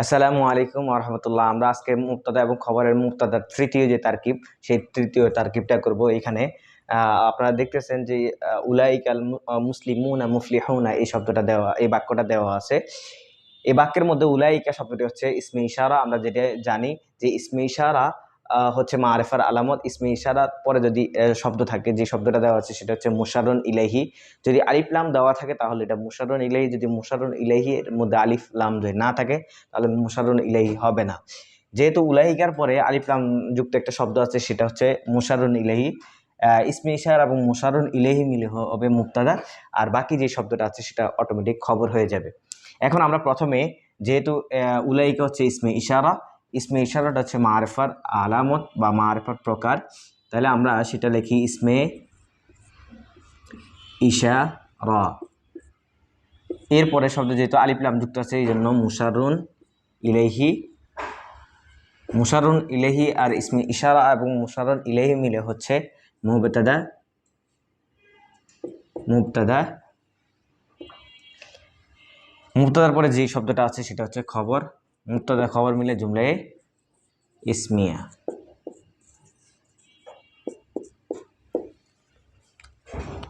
আসসালামু আলাইকুম ওয়া রাহমাতুল্লাহ। আমরা আজকে মুবতাদা এবং খবরের মুবতাদার তৃতীয় যে তারকিব, সেই তৃতীয় তারকিবটা করব। এখানে আপনারা দেখতেছেন যে উলাইকাল মুসলিমুনা মুফলিহুনা এই শব্দটা দেওয়া, এই বাক্যটা দেওয়া আছে। এই বাক্যের মধ্যে উলাইকা শব্দটি হচ্ছে ইসমে ইশারা। আমরা যেটা জানি যে ইসমে ইশারা হচ্ছে মারিফার আলামত। ইসমে ইশারা পরে যদি শব্দ থাকে, যে শব্দটা দেওয়া আছে সেটা হচ্ছে মুশাররুন ইলাইহি। যদি আলিফ লাম দেওয়া থাকে তাহলে এটা মুশাররুন ইলাইহি। যদি মুশাররুন ইলাইহি এর মধ্যে আলিফ লাম যদি না থাকে তাহলে মুশাররুন ইলাইহি হবে না। যেহেতু উলাইকার পরে আলিফ লাম যুক্ত একটা শব্দ আছে, সেটা হচ্ছে মুশাররুন ইলাইহি। ইসমে ইশারা এবং মুশাররুন ইলাইহি মিলে হবে মুবতাদা, আর বাকি যে শব্দটা আছে সেটা অটোমেটিক খবর হয়ে যাবে। এখন আমরা প্রথমে, যেহেতু উলাইকা হচ্ছে ইসমে ইশারা, ইসমে ইশারাটা হচ্ছে মারিফার আলামত বা মারিফার প্রকার, তাহলে আমরা সেটা লিখি ইসমে ইশারা। এরপরে শব্দ যেহেতু আলিফ লাম যুক্ত আছে এই জন্য মুশাররুন ইলাইহি। মুশাররুন ইলাইহি আর ইসমে ইশারা এবং মুশাররুন ইলাইহি মিলে হচ্ছে মুবতাদা। মুবতাদার পরে যে শব্দটা আছে সেটা হচ্ছে খবর। মুবতাদা খবর মিলে জুমলায়ে ইসমিয়া।